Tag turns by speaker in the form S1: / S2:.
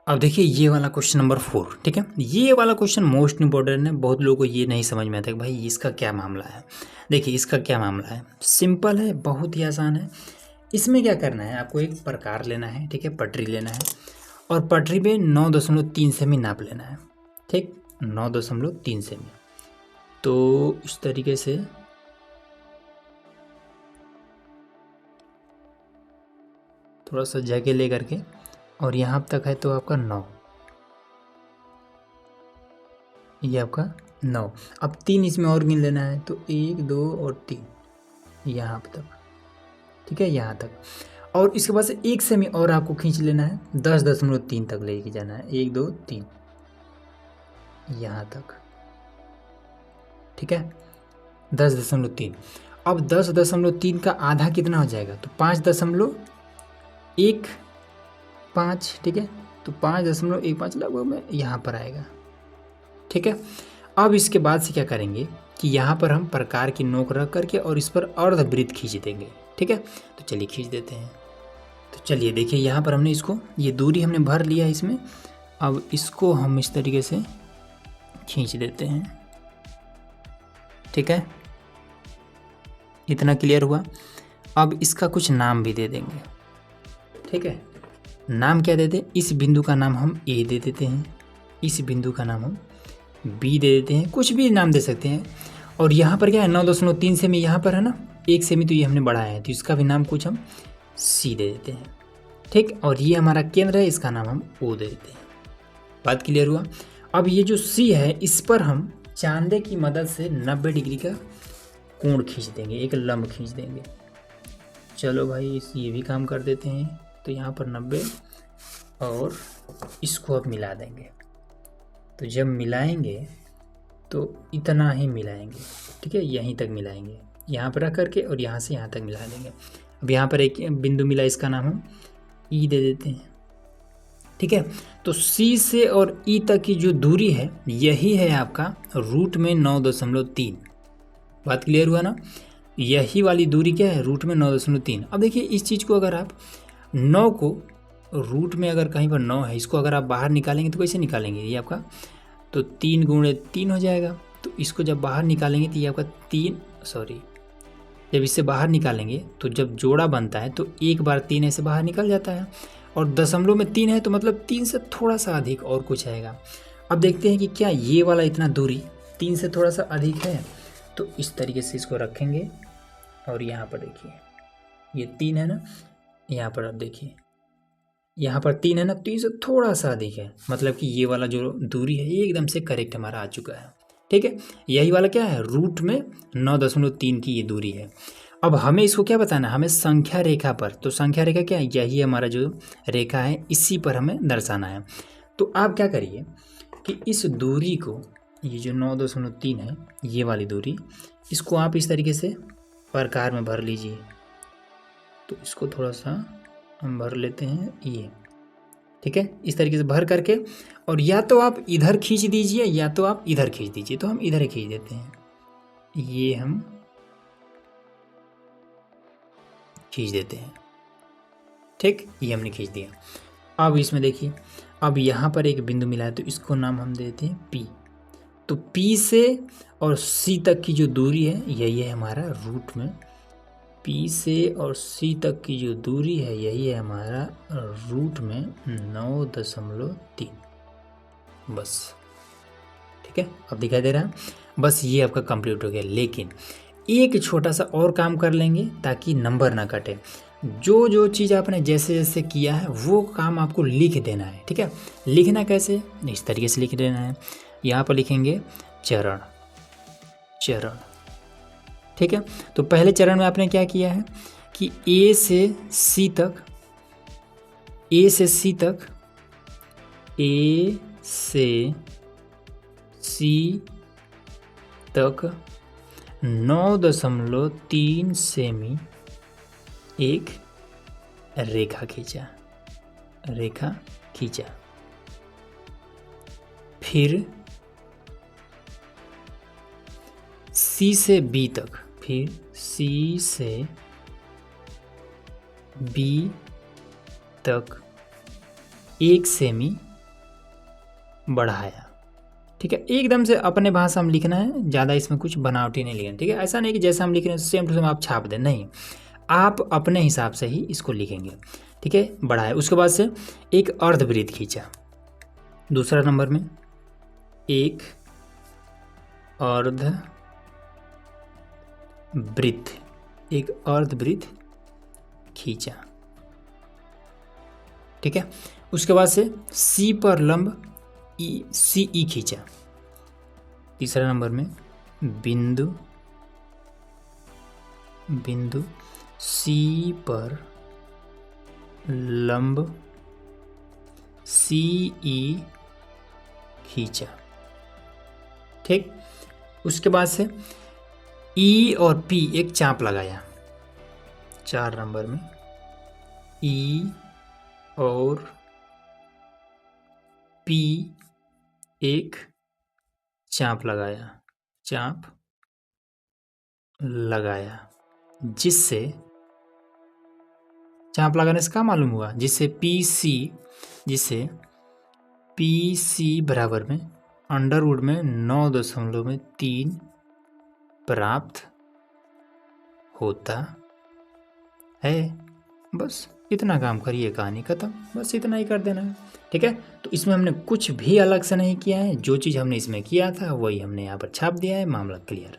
S1: अब देखिए ये वाला क्वेश्चन नंबर 4, ठीक है। ये वाला क्वेश्चन मोस्ट इंपॉर्टेंट है। बहुत लोगों को ये नहीं समझ में आता कि भाई इसका क्या मामला है। देखिए इसका क्या मामला है, सिंपल है, बहुत ही आसान है। इसमें क्या करना है, आपको एक प्रकार लेना है, ठीक है, पटरी लेना है और पटरी पे 9.3 सेमी नाप लेना है, ठीक, 9.3 सेमी। तो इस तरीके से थोड़ा सा जगह ले करके और यहाँ तक है तो आपका 9, ये आपका 9। अब 3 इसमें और गिन लेना है, तो 1 2 और 3 यहाँ तक, ठीक है, यहाँ तक। और इसके बाद से 1 सेमी और आपको खींच लेना है, 10.3 तक लेके जाना है, 1 2 3 यहाँ तक, ठीक है, 10.3। अब 10.3 का आधा कितना हो जाएगा, तो 5.15, ठीक है, तो 5.15 लगभग में यहाँ पर आएगा, ठीक है। अब इसके बाद से क्या करेंगे कि यहाँ पर हम प्रकार की नोक रख करके और इस पर अर्धवृत्त खींच देंगे, ठीक है। तो चलिए खींच देते हैं। तो चलिए देखिए यहाँ पर हमने इसको, ये दूरी हमने भर लिया है इसमें। अब इसको हम इस तरीके से खींच देते हैं, ठीक है, इतना क्लियर हुआ। अब इसका कुछ नाम भी दे देंगे, ठीक है। नाम क्या देते हैं, इस बिंदु का नाम हम ए दे देते हैं, इस बिंदु का नाम हम बी दे देते हैं, कुछ भी नाम दे सकते हैं। और यहाँ पर क्या है, 9.3 सेमी यहाँ पर है ना, 1 सेमी तो ये हमने बढ़ाया है, तो इसका भी नाम कुछ हम सी दे देते हैं, ठीक। और ये हमारा केंद्र है, इसका नाम हम ओ दे देते हैं। बात क्लियर हुआ। अब ये जो सी है, इस पर हम चांदे की मदद से 90 डिग्री का कोण खींच देंगे, एक लंब खींच देंगे। चलो भाई ये भी काम कर देते हैं। तो यहाँ पर 90 और इसको अब मिला देंगे। तो जब मिलाएंगे तो इतना ही मिलाएंगे, ठीक है, यहीं तक मिलाएंगे, यहाँ पर रख करके और यहाँ से यहाँ तक मिला देंगे। अब यहाँ पर एक बिंदु मिला, इसका नाम हम ई दे देते हैं, ठीक है। तो सी से और ई तक की जो दूरी है, यही है आपका रूट में 9.3। बात क्लियर हुआ ना, यही वाली दूरी क्या है, रूट में 9.3। अब देखिए इस चीज़ को अगर आप 9 को रूट में अगर कहीं पर 9 है, इसको अगर आप बाहर निकालेंगे तो कैसे निकालेंगे, ये आपका तो 3 गुणे 3 हो जाएगा। तो इसको जब बाहर निकालेंगे तो ये आपका जब इससे बाहर निकालेंगे तो जब जोड़ा बनता है तो एक बार 3 ऐसे बाहर निकल जाता है, और दशमलव में 3 है तो मतलब 3 से थोड़ा सा अधिक और कुछ आएगा। अब देखते हैं कि क्या ये वाला इतना दूरी 3 से थोड़ा सा अधिक है। तो इस तरीके से इसको रखेंगे और यहाँ पर देखिए ये 3 है ना, यहाँ पर आप देखिए यहाँ पर 3 है ना, 3 से थोड़ा सा अधिक है, मतलब कि ये वाला जो दूरी है ये एकदम से करेक्ट हमारा आ चुका है, ठीक है। यही वाला क्या है, रूट में 9.3 की ये दूरी है। अब हमें इसको क्या बताना है, हमें संख्या रेखा पर, तो संख्या रेखा क्या है, यही हमारा जो रेखा है इसी पर हमें दर्शाना है। तो आप क्या करिए कि इस दूरी को, ये जो 9.3 है ये वाली दूरी, इसको आप इस तरीके से प्रकार में भर लीजिए। तो इसको थोड़ा सा हम भर लेते हैं ये, ठीक है, इस तरीके से भर करके, और या तो आप इधर खींच दीजिए या तो आप इधर खींच दीजिए। तो हम इधर ही खींच देते हैं, ये हम खींच देते हैं, ठीक, ये हमने खींच दिया। अब इसमें देखिए, अब यहाँ पर एक बिंदु मिला है तो इसको नाम हम देते हैं पी। तो पी से और सी तक की जो दूरी है यही है हमारा रूट में, पी से और सी तक की जो दूरी है यही है हमारा रूट में 9.3, बस, ठीक है। अब दिखाई दे रहा है, बस ये आपका कंप्लीट हो गया। लेकिन एक छोटा सा और काम कर लेंगे ताकि नंबर ना कटे। जो जो चीज़ आपने जैसे जैसे किया है वो काम आपको लिख देना है, ठीक है। लिखना कैसे, इस तरीके से लिख देना है, यहाँ पर लिखेंगे चरण, चरण, ठीक है। तो पहले चरण में आपने क्या किया है कि ए से सी तक, ए से सी तक, ए से सी तक 9.3 सेमी एक रेखा खींचा, रेखा खींचा। फिर सी से बी तक, फिर सी से बी तक 1 सेमी बढ़ाया। ठीक है, एकदम से अपने भाषा में लिखना है, ज़्यादा इसमें कुछ बनावटी नहीं लिखना। ठीक है, ऐसा नहीं कि जैसा हम लिख रहे हैं सेम टू सेम आप छाप दें, नहीं, आप अपने हिसाब से ही इसको लिखेंगे। ठीक है, बढ़ाया। उसके बाद से एक अर्धवृत्त खींचा, दूसरा नंबर में एक अर्धवृत्त, एक अर्धवृत्त खींचा। ठीक है, उसके बाद से सी पर लंब सी ई खींचा। तीसरा नंबर में बिंदु सी पर लंब सी ई खींचा। ठीक, उसके बाद से ई और पी एक चाप लगाया। 4 नंबर में ई और पी एक चाप लगाया, जिससे चाप लगाने से क्या मालूम हुआ, जिससे पी सी बराबर में अंडरवुड में 9.3 प्राप्त होता है। बस इतना काम करिए, कहानी खत्म, बस इतना ही कर देना है। ठीक है, तो इसमें हमने कुछ भी अलग से नहीं किया है, जो चीज़ हमने इसमें किया था वही हमने यहाँ पर छाप दिया है, मामला क्लियर।